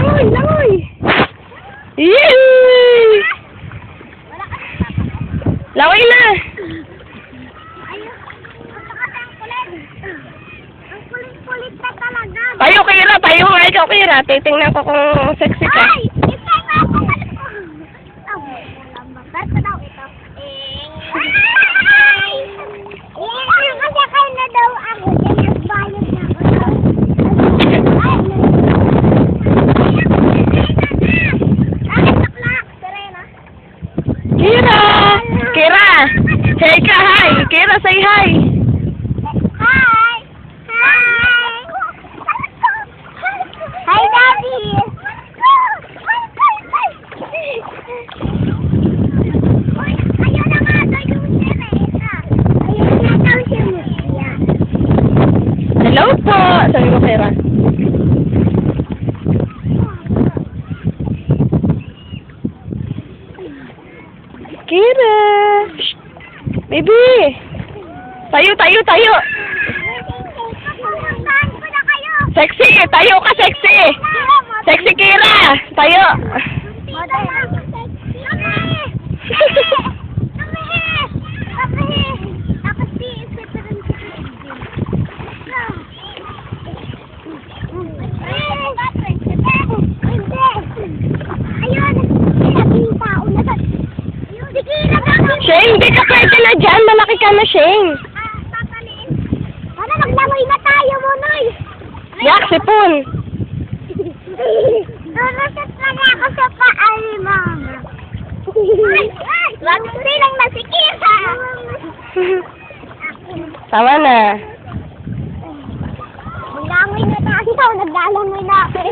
Langoy! Langoy! Yay! Langoy na! Ang kulit-kulit na talaga. Tayo, Kira! Tayo nga ikaw, Kira. Titingnan ko kung sexy ka. Ay! Ito nga ako! Ba't pa daw ito? Ay! Kasi kayo na daw ako. Yan ang bayad na ako. Kira! Kira! Hey ka, hi! Kira, say hi! Hi! Hi! Hi, Daddy! Ayun na nga daw yung sirena. Ayun na daw si Musia. Hello po! Sabi mo, Kira. Kira! Shh! Baby! Tayo, tayo, tayo! Pupuntahan ko na kayo. Sexy! Tayo ka, sexy! Sexy, Kira! Tayo! Shane, hindi ka pwede na dyan. Malaki ka na, Shane. Ano, naglangoy na tayo, Monoy. Yak, sipon. Nurusot lang ako sa paali, Mama. Wag silang nasikira. Tama na. Naglangoy na tayo. Naglalangoy na ako.